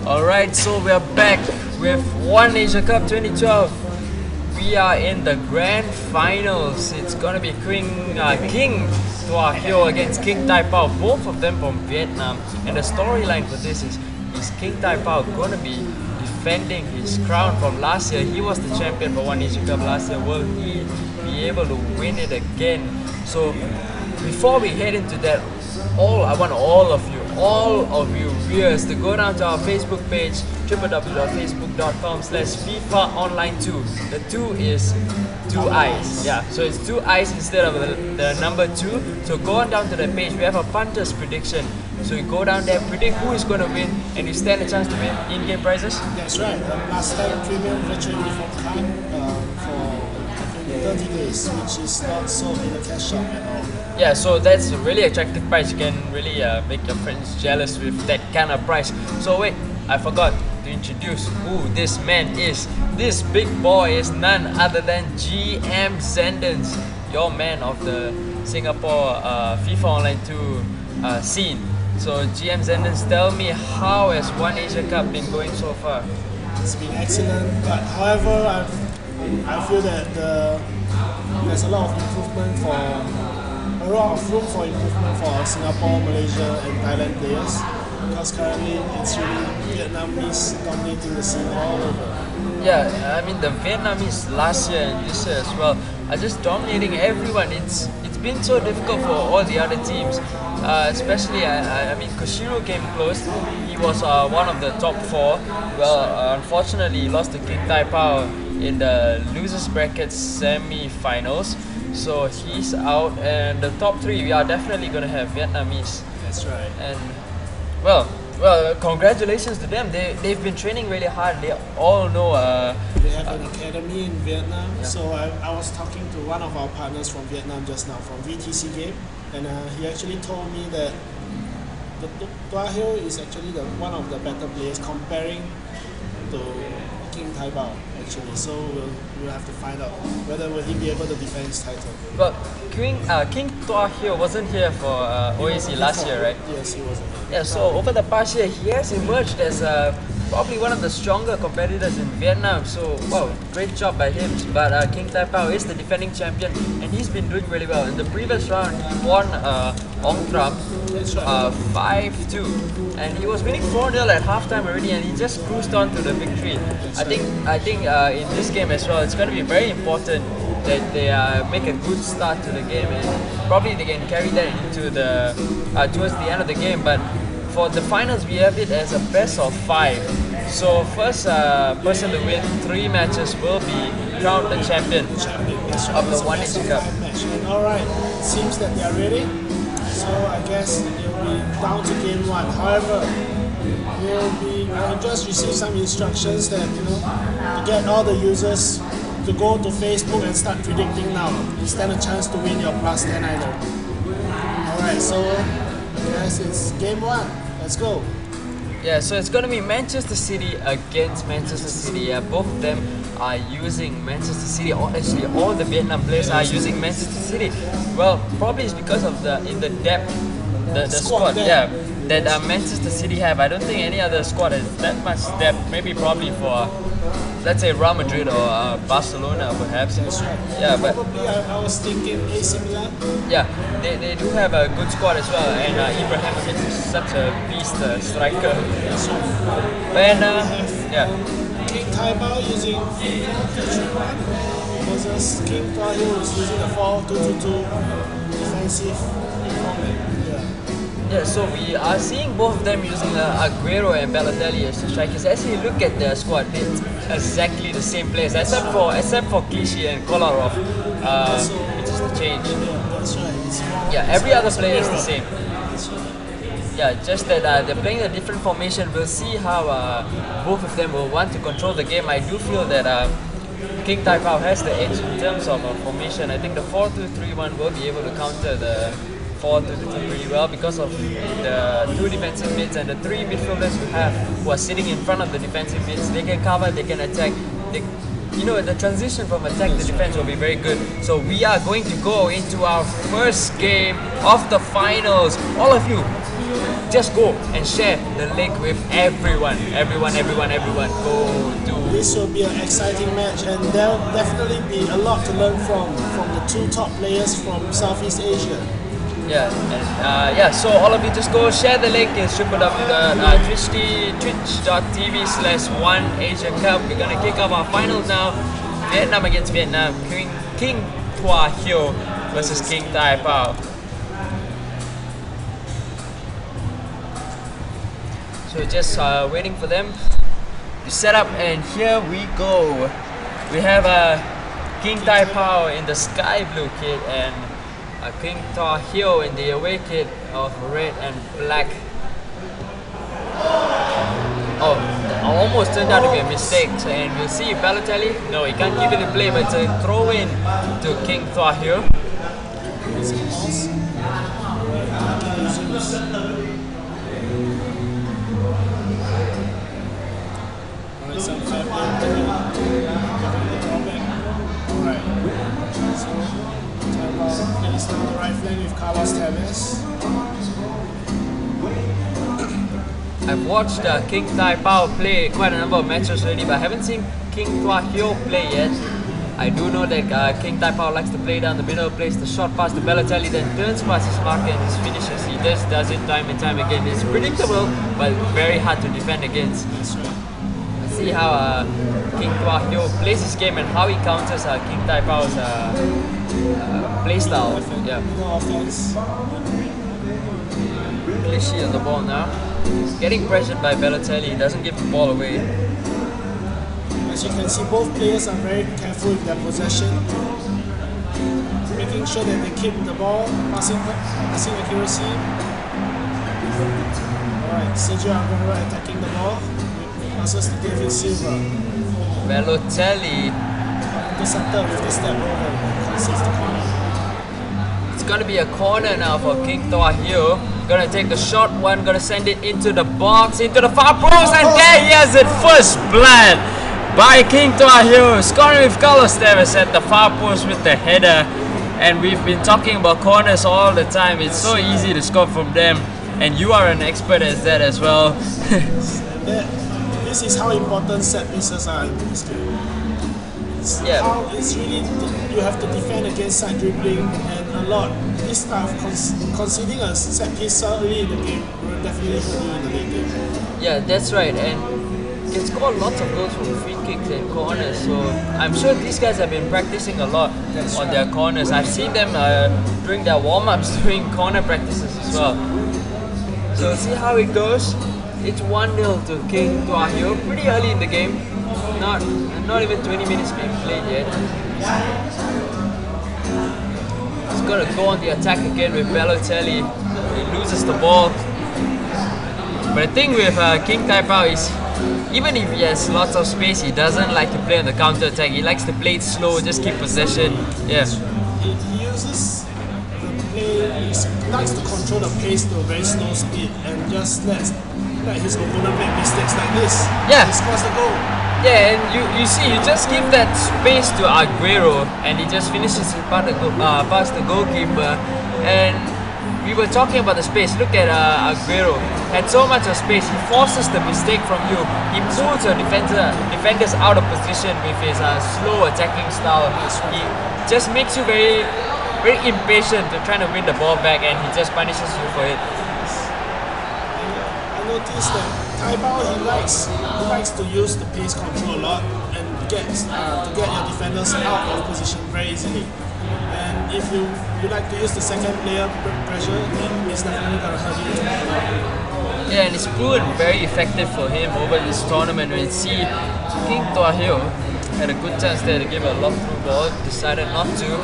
Alright, so we are back with One Asia Cup 2012. We are in the grand finals. It's gonna be KingDuaHeo against KingThaiBao, both of them from Vietnam. And the storyline for this is KingThaiBao gonna be defending his crown from last year. He was the champion for One Asia Cup last year. Will he be able to win it again? So before we head into that, I want all of you viewers to go down to our Facebook page, www.facebook.com/FIFA-online2. The 2 is 2 eyes. Yeah, so it's 2 eyes instead of the number 2. So go on down to the page. We have a punter's prediction. So you go down there, predict who is going to win, and you stand a chance to win in-game prizes. That's right. Last time premium virtual uniform card for 30 days, which is not sold in the cash shop at all. Yeah, so that's a really attractive price. You can really make your friends jealous with that kind of price. So wait, I forgot to introduce who this man is. This big boy is none other than GM Zendens, your man of the Singapore FIFA Online 2 scene. So GM Zendens, tell me, how has One Asia Cup been going so far? It's been excellent, but however, I feel that there's a lot of improvement a lot of room for improvement for Singapore, Malaysia and Thailand players, because currently it's really Vietnamese dominating the scene all over. Yeah, I mean the Vietnamese last year and this year as well are just dominating everyone. It's been so difficult for all the other teams, especially I mean Koshiro came close. He was one of the top 4. Well, unfortunately he lost to KingThaiBao in the losers bracket semi-finals. So he's out, and the top 3 we are definitely going to have Vietnamese. That's right. And well, congratulations to them. They've been training really hard. They all know. They have an academy in Vietnam. Yeah. So I was talking to one of our partners from Vietnam just now, from VTC Game, and he actually told me that the KingDuaHeo is actually one of the better players comparing to KingThaiBao actually. So we'll have to find out whether will he be able to defend his title. But KingDuaHeo wasn't here for OAC last year, right? Yes, he wasn't. Yeah, so over the past year, he has emerged as probably one of the stronger competitors in Vietnam. So, wow, great job by him. But KingThaiBao is the defending champion, and he's been doing really well. In the previous round, he won Ong Tram 5-2, and he was winning 4-0 at halftime already, and he just cruised on to the victory. I think in this game as well, it's going to be very important that they make a good start to the game, and probably they can carry that into the towards the end of the game. But for the finals, we have it as a best of 5. So first person to win 3 matches will be crowned the champion of the One Asia Cup. Alright, seems that they are ready. So I guess it will be down to game 1. However, I just received some instructions that to get all the users to go to Facebook and start predicting now. You stand a chance to win your plus 10 item. Alright, so yes, it's game 1. Let's go. Yeah, so it's going to be Manchester City against Manchester City. Both of them are using Manchester City. Actually, all the Vietnam players are using Manchester City. Well, probably it's because of the depth, the squad. Yeah, that Manchester City have. I don't think any other squad has that much depth. Maybe probably for, let's say, Real Madrid or Barcelona, perhaps. Yeah, but probably I was thinking AC Milan. Yeah, they do have a good squad as well, and Ibrahimovic is such a beast striker. And yeah, KingThaiBao using 4-3-1 versus KingDuaHeo is using a 4-2-2-2 defensive format. Yeah, so we are seeing both of them using Aguero and Balotelli as the strikers. As you look at their squad, it's exactly the same players, except for Clichy and Kolarov, which is the change. That's right. Yeah, every other player is the same. Yeah, just that they're playing a different formation. We'll see how both of them will want to control the game. I do feel that KingThaiBao has the edge in terms of formation. I think the 4-2-3-1 will be able to counter the 4-2-2 pretty well because of the 2 defensive mids and the 3 midfielders who are sitting in front of the defensive mids. They can cover, they can attack. The transition from attack to defense will be very good. So we are going to go into our first game of the finals. All of you, just go and share the link with everyone. Everyone. Go do. This will be an exciting match, and there'll definitely be a lot to learn from the two top players from Southeast Asia. Yeah, and so all of you just go share the link. It's twitch.tv/OneAsianCup. We're gonna kick off our finals now. Vietnam against Vietnam. KingDuaHeo versus KingThaiBao. So just waiting for them to set up, and here we go. We have KingThaiBao in the sky blue kit and KingDuaHeo in the away kit of red and black. Oh, almost turned out to be a mistake, and we'll see if Balotelli. No, he can't keep it in play, but it's a throw in to KingDuaHeo. Plays down the right flank with Carlos Tevez. I've watched KingThaiBao play quite a number of matches already, but I haven't seen KingDuaHeo play yet. I do know that KingThaiBao likes to play down the middle, plays the short pass to Balotelli, then turns past his marker and his finishes. He just does it time and time again. It's predictable, but very hard to defend against. Let's see how KingDuaHeo plays his game and how he counters KingThaiBao's playstyle. Yeah. Clichy on the ball now. He's getting pressured by Balotelli. He doesn't give the ball away. As you can see, both players are very careful with their possession, making sure that they keep the ball, passing accuracy. Alright, Sergio Aguero attacking the ball. Passes to David Silva. Balotelli. Interceptor with the step over. Concedes the corner. It's going to be a corner now for KingDuaHeo. Gonna take the short one, gonna send it into the box, into the far post, and there he has it, first blood by KingDuaHeo, scoring with Carlos Tevez at the far post with the header. And we've been talking about corners all the time. It's so easy to score from them, and you are an expert at that as well. This is how important set pieces are in this game. It's really, you have to defend against side dribbling, and a lot. This stuff, conceding a set piece early in the game will definitely hurt you in the late game. Yeah, that's right, and they scored lots of goals from free kicks and corners, so I'm sure these guys have been practicing a lot on their corners. I've seen them during their warm-ups doing corner practices as well. So we'll see how it goes. It's 1-0 to KingDuaHeo, pretty early in the game. Not even 20 minutes being played yet. He's got to go on the attack again with Balotelli. He loses the ball. But the thing with KingThaiBao is, even if he has lots of space, he doesn't like to play on the counter attack. He likes to play it slow, just keep possession. Yeah. He uses the play. He likes to control the pace to a very slow speed and just let his opponent make mistakes like this. Yeah. He scores the goal. Yeah, and you see, you just give that space to Aguero, and he just finishes it past the goalkeeper. And we were talking about the space. Look at Aguero. Had so much of space. He forces the mistake from you. He pulls your defenders out of position with his slow attacking style. He just makes you very, very impatient to trying to win the ball back, and he just punishes you for it. I noticed that KingThaiBao, he likes to use the pace control a lot and to get your defenders out of position very easily. And if you like to use the second player pressure, then it's definitely gonna hurt you. Yeah, and it's proven very effective for him over this tournament. We see KingDuaHeo had a good chance there to give a lock through ball, decided not to.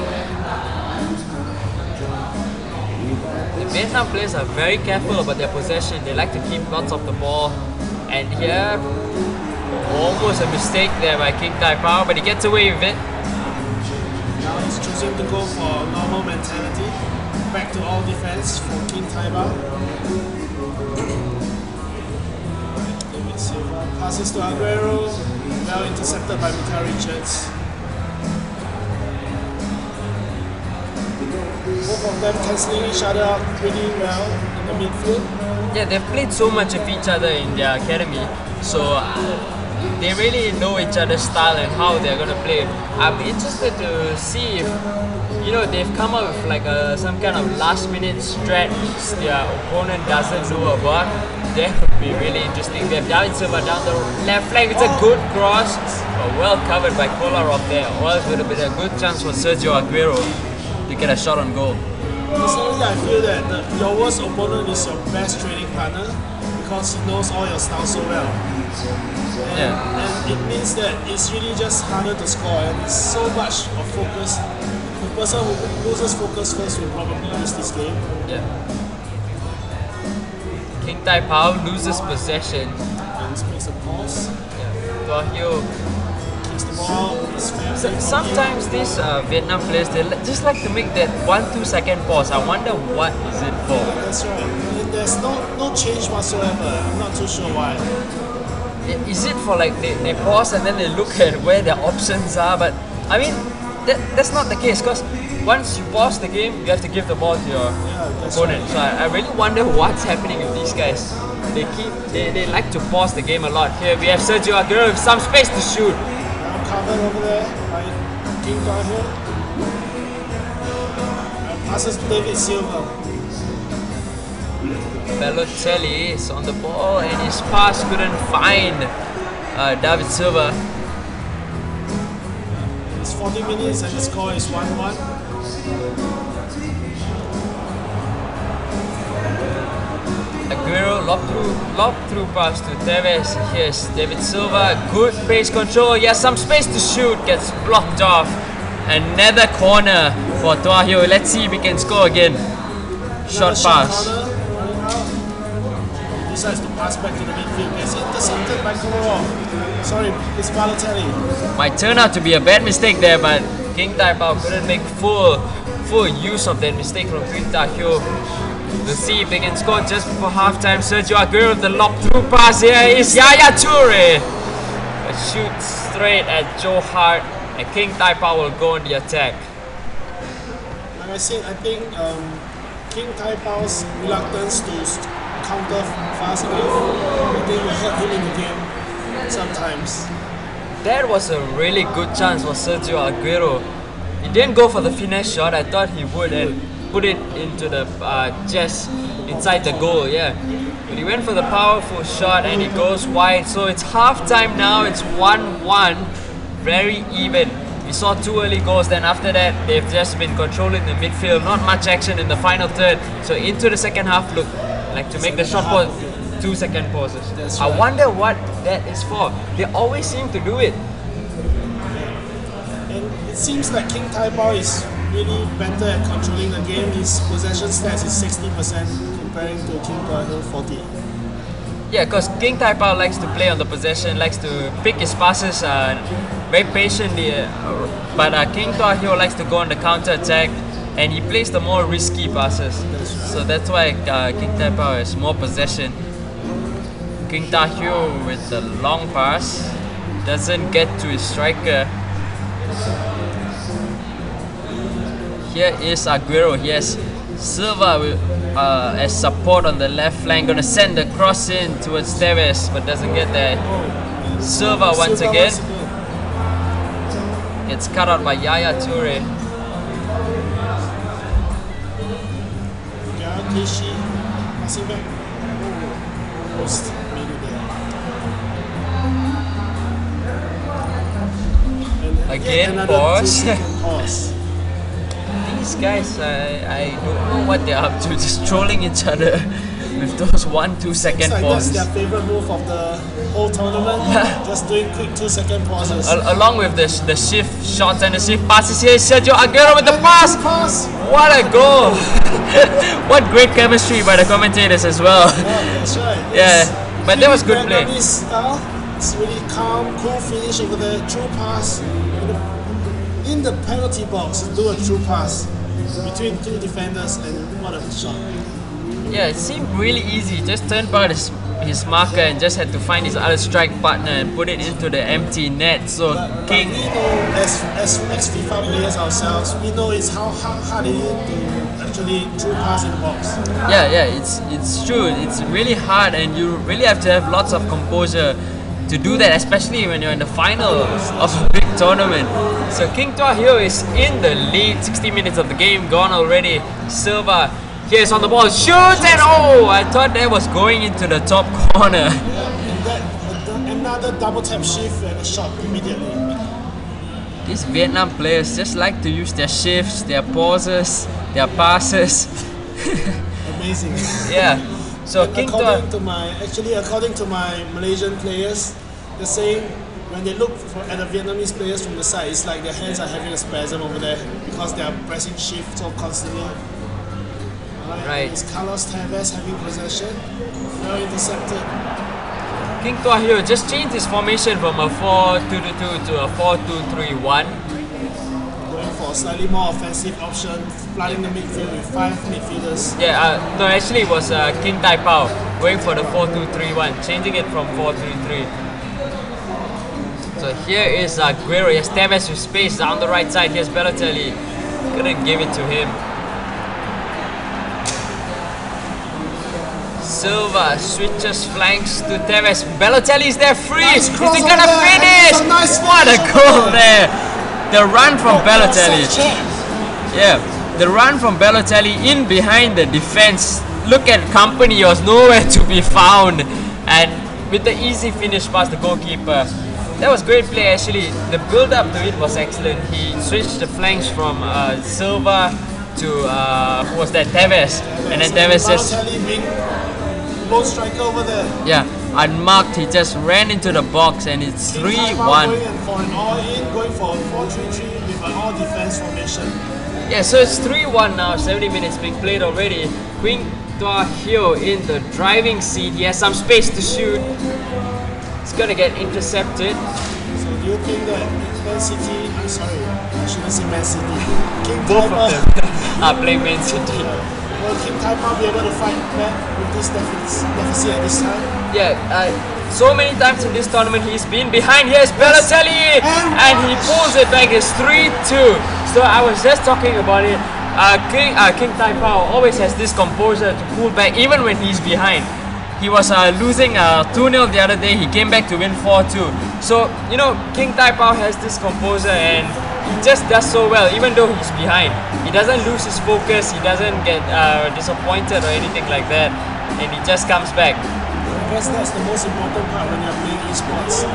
The Vietnam players are very careful about their possession. They like to keep lots of the ball. And here, almost a mistake there by KingThaiBao, but he gets away with it. Now he's choosing to go for normal mentality. Back to all defense for KingThaiBao. David Silva passes to Aguero. Well intercepted by Mika Richards. Both both of them cancelling each other out pretty well in the midfield. Yeah, they've played so much of each other in their academy, so they really know each other's style and how they're gonna play. I'm interested to see if they've come up with like some kind of last-minute strat their opponent doesn't know about. That could be really interesting. They have David Silva down the left flank. It's a good cross, but well covered by Kolarov there. Or else would have been a good chance for Sergio Aguero to get a shot on goal. Personally, I feel that your worst opponent is your best training partner because he knows all your styles so well. And it means that it's really just harder to score, and it's so much of focus. The person who loses focus first will probably lose this game. Yeah. KingThaiBao loses possession. And makes a pause. KingDuaHeo. Sometimes these Vietnam players, they just like to make that 1-2 second pause. I wonder what is it for. That's right. And there's no change whatsoever. I'm not too sure why. Is it for like they pause and then they look at where their options are? But I mean, that's not the case, because once you pause the game, you have to give the ball to your opponent. Right. So I really wonder what's happening with these guys. They like to pause the game a lot. Here we have Sergio Aguero with some space to shoot. Covered over there by KingDuaHeo. Passes to David Silva. Balotelli is on the ball and his pass couldn't find David Silva. It's 40 minutes and the score is 1-1. Aguero lob through pass to Tevez. Here's David Silva, good pace control. He has some space to shoot, gets blocked off. Another corner for KingDuaHeo. Let's see if he can score again. Short pass. Decides to pass back to the midfield. It's intercepted by Kolarov. Sorry, it's Balotelli. Might turn out to be a bad mistake there, but KingThaiBao couldn't make full use of that mistake from KingDuaHeo. We'll see if they can score just before halftime. Sergio Aguero with the lob through pass. Here is Yaya Toure. A shoot straight at Joe Hart, and KingThaiBao will go on the attack. Like I said, I think KingThaiBao's reluctance to counter fast enough, I think will help him in the game sometimes. That was a really good chance for Sergio Aguero. He didn't go for the finesse shot. I thought he would and put it into the chest inside the goal, but he went for the powerful shot and it goes wide. So it's half time now. It's 1-1, very even. We saw 2 early goals, then after that they've just been controlling the midfield, not much action in the final third. So into the second half, look, like to make the short pause, 2 second pauses. Right. I wonder what that is for. They always seem to do it. And it seems like KingThaiBao is really better at controlling the game. His possession stats is 60% comparing to KingDuaHeo 40. Yeah, because KingThaiBao likes to play on the possession, likes to pick his passes very patiently, but KingDuaHeo likes to go on the counter attack and he plays the more risky passes. So that's why KingThaiBao has more possession. KingDuaHeo with the long pass doesn't get to his striker. Here is Aguero. Yes, Silva as support on the left flank, gonna send the cross in towards Tevez, but doesn't get there. Silva once again gets cut out by Yaya Toure. Passing back. Post. Again, pause. These guys, I don't know what they're up to, just trolling each other with those 1-2 second pauses. That's their favorite move of the whole tournament. Just doing quick 2 second pauses. Along with the shift shots and the shift passes, here Sergio Aguero with the pass. What a goal! What great chemistry by the commentators as well. That's right. Yeah, but that was good play. It's really calm, cool finish over the true pass. In the penalty box, do a true pass between 2 defenders, and what a shot. Yeah, it seemed really easy. Just turn by his marker and just had to find his other strike partner and put it into the empty net. So King, we know as FIFA players ourselves, we know it's how hard it is to actually throw pass in the box. yeah, it's true. It's really hard, and you really have to have lots of composure to do that, especially when you're in the final of a big tournament. So KingDuaHeo is in the lead. 60 minutes of the game gone already. Silva here's on the ball, shoots, and oh, I thought that was going into the top corner. And another double tap shift and a shot immediately. These Vietnam players just like to use their shifts, their pauses, their passes. Amazing. Yeah. So according to my Malaysian players, they're saying when they look at the Vietnamese players from the side, it's like their hands are having a spasm over there because they are pressing shift so constantly. Right. It's Carlos Tevez having possession. Now intercepted. KingDuaHeo just changed his formation from a 4-2-2 to a 4-2-3-1. Going for a slightly more offensive option, flooding the midfield with 5 midfielders. Yeah, no, actually it was KingThaiBao going for the 4-2-3-1, changing it from 4-3-3. So here is Aguero. Yes, Tevez with space down the right side. Here's Balotelli. Couldn't give it to him. Silva switches flanks to Tevez. Balotelli's there free. Nice Is he gonna there. finish? Nice What a goal there! The run from Balotelli. Chance. Yeah, the run from Balotelli in behind the defense. Look at company, he was nowhere to be found. And with the easy finish past the goalkeeper. That was great play actually. The build up to it was excellent. He switched the flanks from Silva to who was that? Tevez. And then Tevez just lone striker over there. yeah, unmarked, he just ran into the box and it's 3-1. Going for an all-in, going for a 4-3-3 with an all-defense formation. Yeah, so it's 3-1 now, 70 minutes being played already. KingDuaHeo in the driving seat, he has some space to shoot. It's gonna get intercepted. So do you think that Man City, I'm sorry, I shouldn't say Man City, Both of them are playing Man City. Will KingThaiBao be able to fight back with this deficit at this time? Yeah, so many times in this tournament he's been behind. Here's Balotelli and he pulls it back. It's 3-2. So I was just talking about it. KingThaiBao always has this composure to pull back even when he's behind. He was losing 2-0 the other day. He came back to win 4-2. So, you know, KingThaiBao has this composure and he just does so well even though he's behind. He doesn't lose his focus, he doesn't get disappointed or anything like that, and he just comes back. I guess that's the most important part when you're playing esports.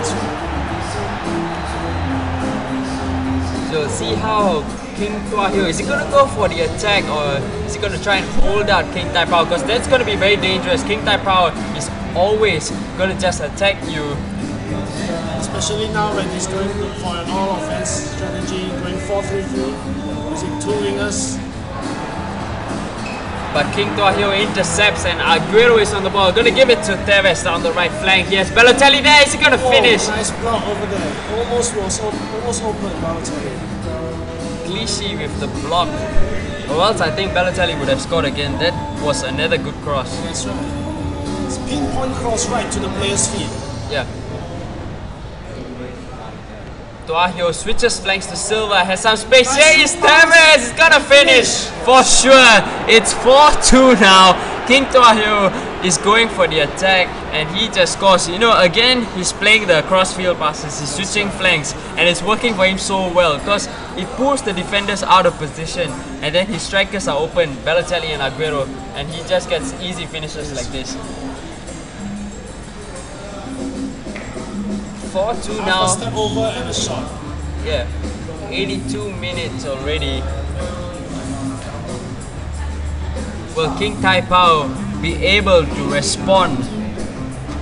So see how KingDuaHeo, is he going to go for the attack or is he going to try and hold out KingThaiBao? Because that's going to be very dangerous. KingThaiBao is always going to just attack you. Especially now when he's going for an all-offense strategy, going 4-3-3, using 2 wingers. But KingDuaHeo intercepts and Aguero is on the ball. Gonna give it to Tevez down the right flank. Yes, Balotelli there. Is he gonna finish? Nice block over there. Almost open, Balotelli. Clichy with the block. Or else I think Balotelli would have scored again. That was another good cross. That's right. It's pinpoint cross right to the player's feet. Yeah. KingDuaHeo switches flanks to Silva, has some space. Here is Tevez, he's gonna finish for sure. It's 4-2 now. KingDuaHeo is going for the attack and he just scores. You know, again, he's playing the crossfield passes, he's switching flanks and it's working for him so well because he pulls the defenders out of position and then his strikers are open, Balotelli and Aguero, and he just gets easy finishes like this. 4-2 now. A step over and a shot. Yeah, 82 minutes already. Will KingThaiBao be able to respond?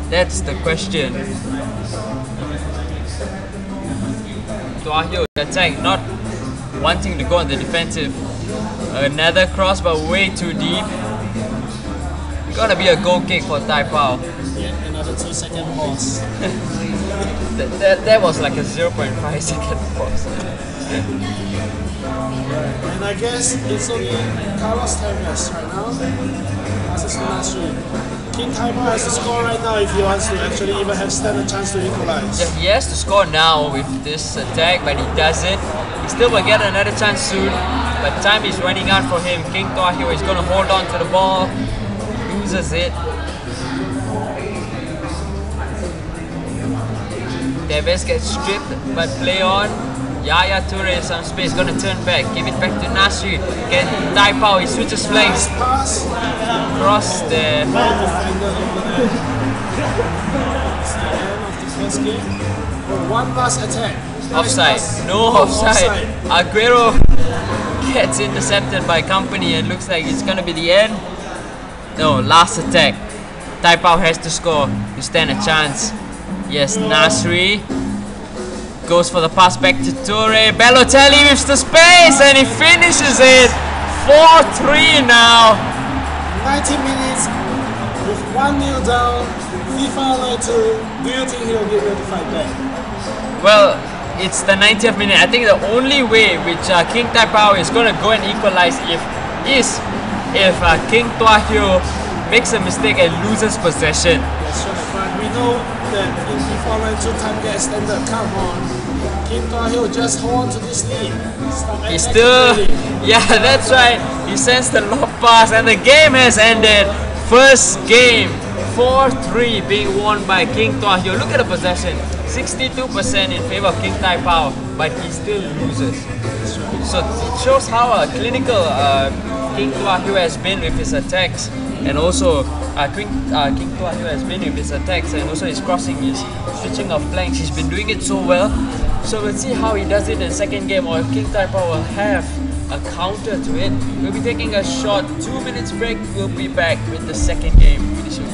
That's the question. KingDuaHeo attack, not wanting to go on the defensive. Another cross but way too deep. Gonna be a goal kick for ThaiBao. Yeah, another 2-second pause. That was like a 0.5 second pause. And I guess it's only Carlos Tevez right now. Passes to last week. KingThaiBao has to score right now if he wants to actually even stand a chance to equalize. Yeah, he has to score now with this attack, but he doesn't. He still will get another chance soon, but time is running out for him. KingDuaHeo is going to hold on to the ball, loses it. Tevez gets stripped, but play on. Yaya Toure in some space, gonna turn back, give it back to Nasri. KingThaiBao, he switches flanks. Pass. Cross there. Well defended over there. It's the end of the first game. Oh, one last attack. Offside. No offside. Aguero gets intercepted by Company and looks like it's gonna be the end. No, last attack. KingThaiBao has to score to stand a chance. Yes, Nasri goes for the pass back to Toure. Balotelli with the space and he finishes it. 4-3 now. 90 minutes with 1-0 down. FIFA Online 2. Do you think he'll be able to fight back? Well, it's the 90th minute. I think the only way which KingThaiBao is going to go and equalize if KingDuaHeo makes a mistake and loses possession. That's right, but we know that in FIFA Online 2 time gets extended. Come on. KingDuaHeo just hold on to this lead. He's still, yeah, that's right. He sends the lob pass and the game has ended. First game, 4-3 being won by KingDuaHeo. Look at the possession, 62% in favor of KingThaiBao, but he still loses. So it shows how clinical KingDuaHeo has been with his attacks, and also KingDuaHeo has been with his attacks and also his crossing, his switching of flanks. He's been doing it so well. So we'll see how he does it in the second game, or if KingThaiBao will have a counter to it. We'll be taking a short 2 minutes break. We'll be back with the second game pretty soon.